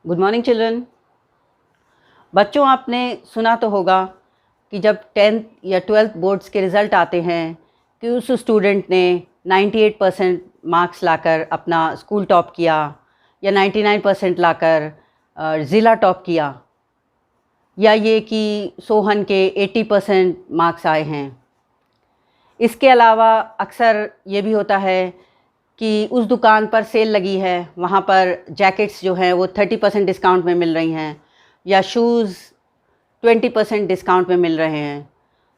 Good morning children. बच्चों, आपने सुना तो होगा कि जब 10th या 12th बोर्ड्स के रिज़ल्ट आते हैं कि उस स्टूडेंट ने 98% मार्क्स लाकर अपना स्कूल टॉप किया या 99% लाकर ज़िला टॉप किया, या ये कि सोहन के 80% मार्क्स आए हैं। इसके अलावा अक्सर ये भी होता है कि उस दुकान पर सेल लगी है, वहाँ पर जैकेट्स जो हैं वो 30% डिस्काउंट में मिल रही हैं, या शूज़ 20% डिस्काउंट में मिल रहे हैं।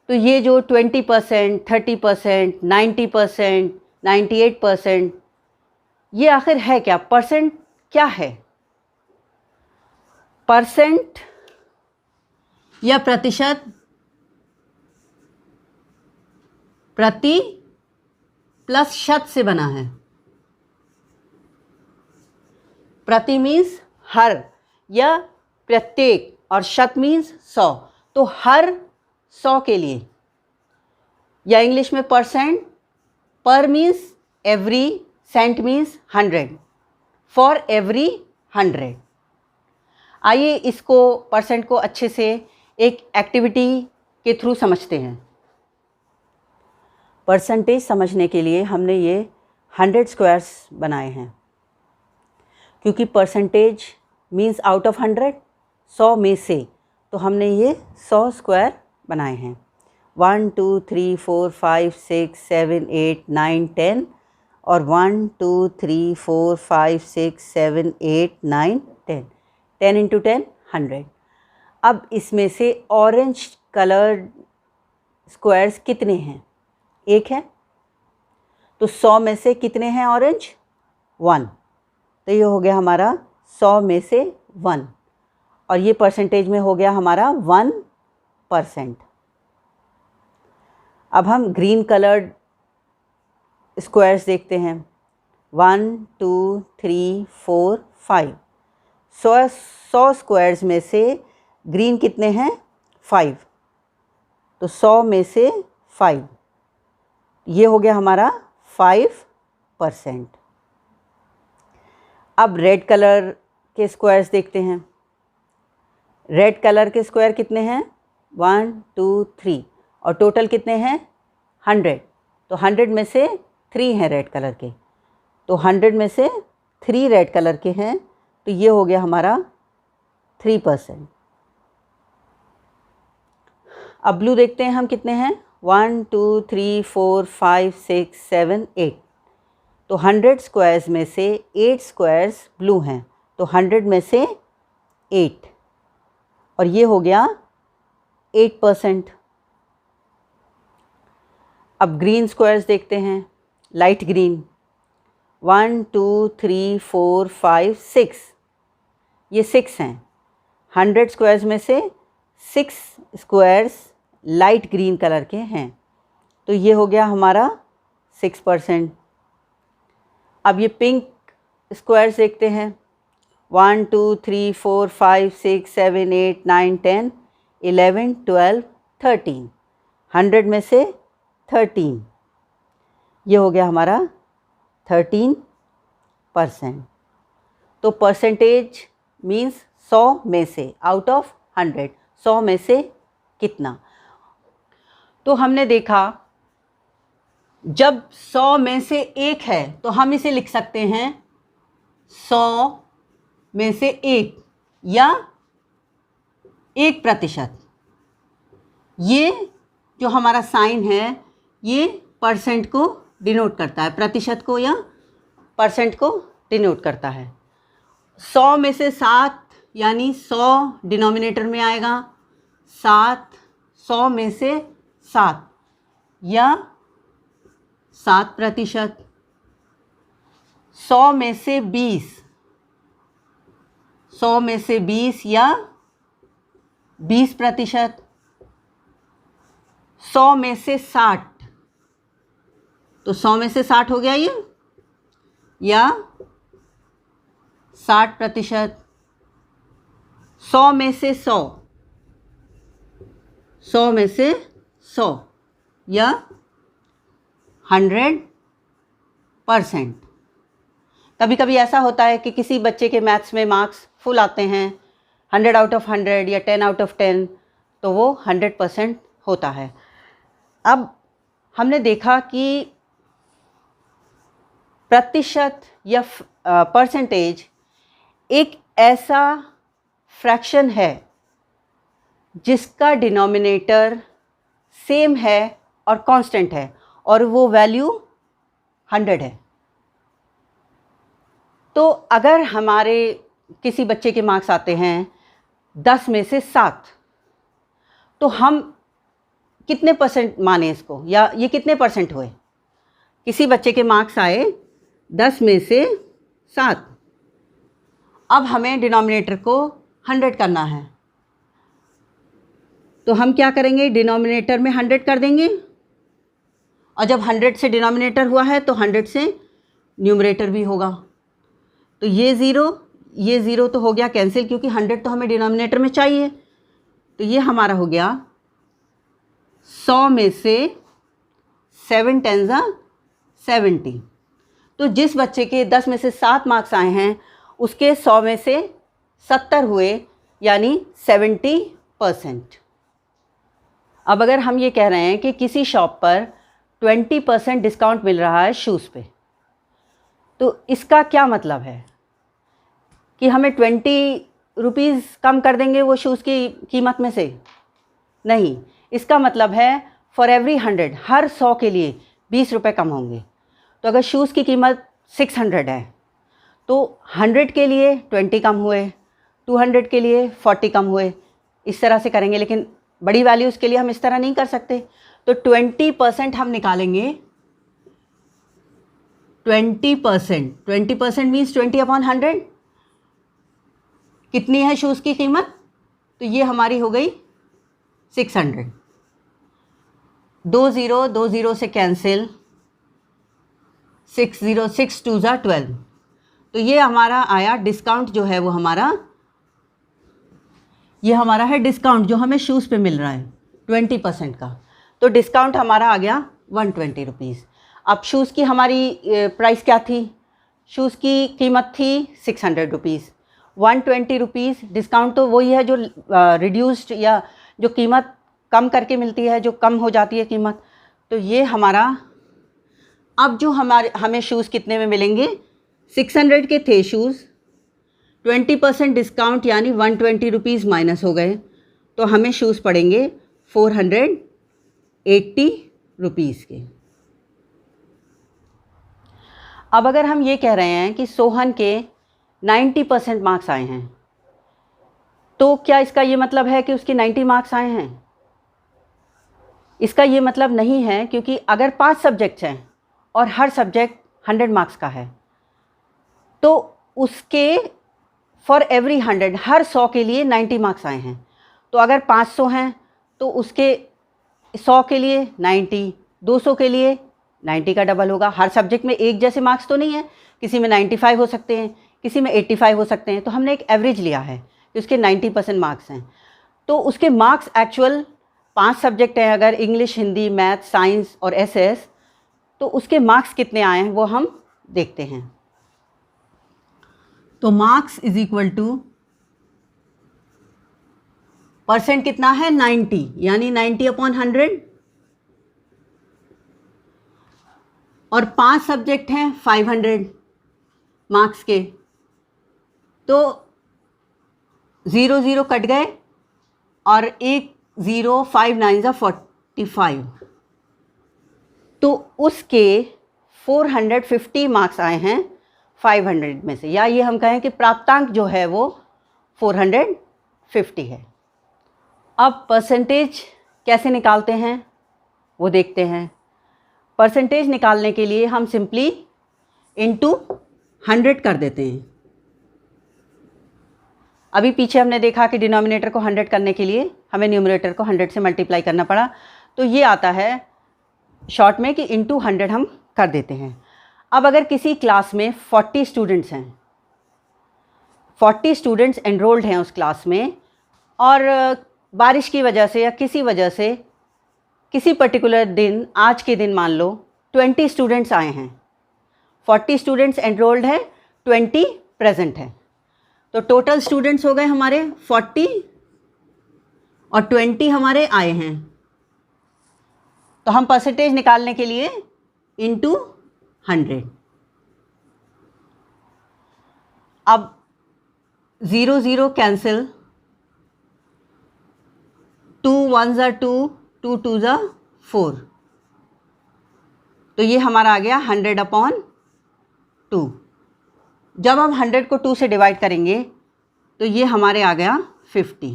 तो ये जो 20%, 30%, 90%, 98%, ये आखिर है क्या? परसेंट क्या है? परसेंट या प्रतिशत? प्रति प्लस शत से बना है। प्रति मीन्स हर या प्रत्येक, और शत मीन्स 100। तो हर 100 के लिए, या इंग्लिश में percent, per means every, cent means 100, for every 100। आइए इसको, परसेंट को अच्छे से एक एक्टिविटी के थ्रू समझते हैं। परसेंटेज समझने के लिए हमने ये 100 स्क्वायर्स बनाए हैं, क्योंकि परसेंटेज मीन्स आउट ऑफ 100, 100 में से, तो हमने ये 100 स्क्वायर बनाए हैं। 1 2 3 4 5 6 7 8 9 10, और 1 2 3 4 5 6 7 8 9 10, 10 इंटू 10 100। अब इसमें से ऑरेंज कलर्ड स्क्वायर्स कितने हैं? एक है। तो 100 में से कितने हैं ऑरेंज? 1। तो ये हो गया हमारा 100 में से 1, और ये परसेंटेज में हो गया हमारा 1%। अब हम ग्रीन कलर्ड स्क्वायर्स देखते हैं। 1 2 3 4 5। 100 स्क्वायर्स में से ग्रीन कितने हैं? 5। तो 100 में से 5, ये हो गया हमारा 5%। अब रेड कलर के स्क्वायर्स देखते हैं। रेड कलर के स्क्वायर कितने हैं? 1 2 3, और टोटल कितने हैं? 100। तो 100 में से 3 हैं रेड कलर के, तो 100 में से 3 रेड कलर के हैं, तो ये हो गया हमारा 3%। अब ब्लू देखते हैं हम कितने हैं। 1 2 3 4 5 6 7 8। तो 100 स्क्वायर्स में से 8 स्क्वायर्स ब्लू हैं, तो 100 में से 8, और ये हो गया 8%। अब ग्रीन स्क्वायर्स देखते हैं, लाइट ग्रीन। 1 2 3 4 5 6, ये 6 हैं। 100 स्क्वायर्स में से 6 स्क्वायर्स लाइट ग्रीन कलर के हैं, तो ये हो गया हमारा 6%। अब ये पिंक स्क्वायर्स देखते हैं। 1 2 3 4 5 6 7 8 9 10 11 12 13। 100 में से 13, ये हो गया हमारा 13%। तो परसेंटेज मीन्स 100 में से, आउट ऑफ 100, 100 में से कितना। तो हमने देखा, जब 100 में से 1 है तो हम इसे लिख सकते हैं 100 में से 1, या 1%। ये जो हमारा साइन है, ये परसेंट को डिनोट करता है, प्रतिशत को या परसेंट को डिनोट करता है। 100 में से 7, यानी 100 डिनोमिनेटर में आएगा, 7, 100 में से 7, या 7%। 100 में से 20, 100 में से 20, या 20%। 100 में से 60, तो 100 में से 60 हो गया ये, या 60%। 100 में से 100, 100 में से 100, या 100%। कभी कभी ऐसा होता है कि किसी बच्चे के मैथ्स में मार्क्स फुल आते हैं, 100 आउट ऑफ 100 या 10 आउट ऑफ 10, तो वो 100% होता है। अब हमने देखा कि प्रतिशत या परसेंटेज एक ऐसा फ्रैक्शन है जिसका डिनोमिनेटर सेम है और कांस्टेंट है, और वो वैल्यू 100 है। तो अगर हमारे किसी बच्चे के मार्क्स आते हैं 10 में से 7, तो हम कितने परसेंट माने इसको, या ये कितने परसेंट हुए? किसी बच्चे के मार्क्स आए 10 में से 7, अब हमें डिनोमिनेटर को 100 करना है, तो हम क्या करेंगे, डिनोमिनेटर में 100 कर देंगे, और जब 100 से डिनोमिनेटर हुआ है तो 100 से न्यूमरेटर भी होगा। तो ये ज़ीरो तो हो गया कैंसिल, क्योंकि 100 तो हमें डिनोमिनेटर में चाहिए। तो ये हमारा हो गया 100 में से 7 10 70। तो जिस बच्चे के 10 में से 7 मार्क्स आए हैं उसके 100 में से 70 हुए, यानी 70%। अब अगर हम ये कह रहे हैं कि किसी शॉप पर 20% डिस्काउंट मिल रहा है शूज़ पे, तो इसका क्या मतलब है कि हमें 20 रुपीज़ कम कर देंगे वो शूज़ की कीमत में से? नहीं, इसका मतलब है फॉर एवरी 100, हर 100 के लिए 20 रुपये कम होंगे। तो अगर शूज़ की कीमत 600 है तो 100 के लिए 20 कम हुए, 200 के लिए 40 कम हुए, इस तरह से करेंगे। लेकिन बड़ी वैल्यूज़ के लिए हम इस तरह नहीं कर सकते। तो 20% हम निकालेंगे। 20% मीन्स 20/100 कितनी है शूज़ की कीमत? तो ये हमारी हो गई 600। 2 0 से कैंसिल, 6 0 6 2 12। तो ये हमारा आया डिस्काउंट, जो है वो ये हमारा है डिस्काउंट जो हमें शूज़ पे मिल रहा है 20% का। तो डिस्काउंट हमारा आ गया 120 रुपीज़। अब शूज़ की हमारी प्राइस क्या थी? शूज़ की कीमत थी 600 रुपीज़। 120 रुपीज़ डिस्काउंट तो वही है जो रिड्यूस्ड या जो कीमत कम करके मिलती है, जो कम हो जाती है कीमत। तो ये हमारा, अब जो हमें शूज़ कितने में मिलेंगे? 600 के थे शूज़, 20% डिस्काउंट यानी 120 रुपीज़ माइनस हो गए, तो हमें शूज़ पड़ेंगे 480 रुपीज़ के। अब अगर हम ये कह रहे हैं कि सोहन के 90% मार्क्स आए हैं, तो क्या इसका ये मतलब है कि उसके 90 मार्क्स आए हैं? इसका ये मतलब नहीं है, क्योंकि अगर 5 सब्जेक्ट्स हैं और हर सब्जेक्ट 100 मार्क्स का है, तो उसके फॉर एवरी 100, हर 100 के लिए 90 मार्क्स आए हैं। तो अगर 500 हैं तो उसके 100 के लिए 90, 200 के लिए 90 का डबल होगा। हर सब्जेक्ट में एक जैसे मार्क्स तो नहीं है, किसी में 95 हो सकते हैं, किसी में 85 हो सकते हैं। तो हमने एक एवरेज लिया है कि उसके 90% मार्क्स हैं। तो उसके मार्क्स एक्चुअल 5 सब्जेक्ट हैं, अगर इंग्लिश, हिंदी, मैथ, साइंस और एसएस, तो उसके मार्क्स कितने आए हैं वो हम देखते हैं। तो marks is equal two percent कितना है? 90, यानी 90/100, और 5 सब्जेक्ट हैं 500 मार्क्स के, तो 0 0 कट गए और 1 0, 5 9 45। तो उसके 450 मार्क्स आए हैं 500 में से, या ये हम कहें कि प्राप्तांक जो है वो 450 है। अब परसेंटेज कैसे निकालते हैं वो देखते हैं। परसेंटेज निकालने के लिए हम सिंपली इनटू 100 कर देते हैं। अभी पीछे हमने देखा कि डिनोमिनेटर को 100 करने के लिए हमें न्यूमरेटर को 100 से मल्टीप्लाई करना पड़ा। तो ये आता है शॉर्ट में कि इनटू 100 हम कर देते हैं। अब अगर किसी क्लास में 40 स्टूडेंट्स हैं, 40 स्टूडेंट्स एनरोल्ड हैं उस क्लास में, और बारिश की वजह से या किसी वजह से किसी पर्टिकुलर दिन, आज के दिन मान लो 20 स्टूडेंट्स आए हैं, 40 स्टूडेंट्स एनरोल्ड हैं, 20 प्रेजेंट है। तो टोटल स्टूडेंट्स हो गए हमारे 40 और 20 हमारे आए हैं। तो हम परसेंटेज निकालने के लिए इनटू 100। अब 0 0 कैंसिल, 2 1 ज़ा 2, 2 2 ज़ा 4। तो ये हमारा आ गया 100/2। जब हम 100 को 2 से डिवाइड करेंगे तो ये हमारे आ गया 50।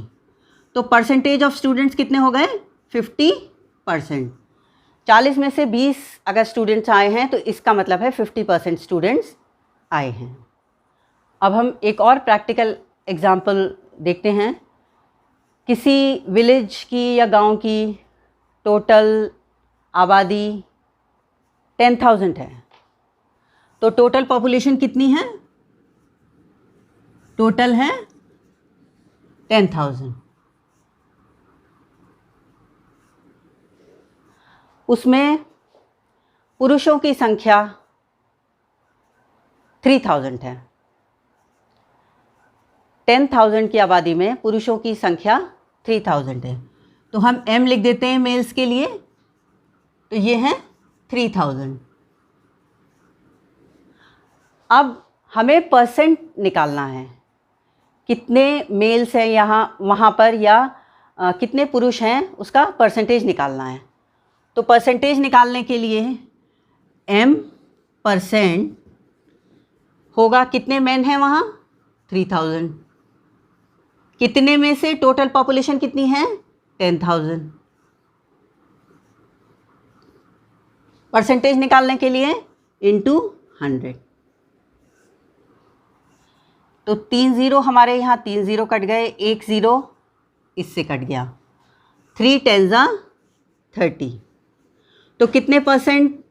तो परसेंटेज ऑफ स्टूडेंट्स कितने हो गए? 50%। 40 में से 20 अगर स्टूडेंट्स आए हैं तो इसका मतलब है 50% स्टूडेंट्स आए हैं। अब हम एक और प्रैक्टिकल एग्जाम्पल देखते हैं। किसी विलेज की या गांव की टोटल आबादी 10,000 है। तो टोटल पॉपुलेशन कितनी है? टोटल है 10,000। उसमें पुरुषों की संख्या 3,000 है। 10,000 की आबादी में पुरुषों की संख्या 3,000 है। तो हम m लिख देते हैं मेल्स के लिए। तो ये है 3,000। अब हमें परसेंट निकालना है, कितने मेल्स हैं यहाँ वहाँ पर या कितने पुरुष हैं उसका परसेंटेज निकालना है। तो परसेंटेज निकालने के लिए m% होगा, कितने मैन हैं वहाँ? 3,000। कितने में से टोटल पॉपुलेशन कितनी है? 10,000। परसेंटेज निकालने के लिए इनटू 100। तो 3 0 हमारे यहाँ 3 0 कट गए, 1 0 इससे कट गया। 3 10 ज़ा 30। तो कितने परसेंट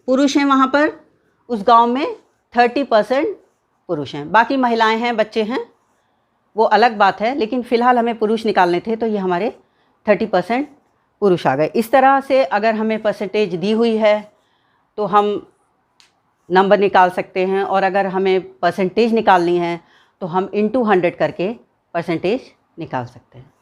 पुरुष हैं वहाँ पर? उस गांव में 30% पुरुष हैं। बाकी महिलाएं हैं, बच्चे हैं, वो अलग बात है, लेकिन फ़िलहाल हमें पुरुष निकालने थे तो ये हमारे 30% पुरुष आ गए। इस तरह से अगर हमें परसेंटेज दी हुई है तो हम नंबर निकाल सकते हैं, और अगर हमें परसेंटेज निकालनी है तो हम इनटू 100 करके परसेंटेज निकाल सकते हैं।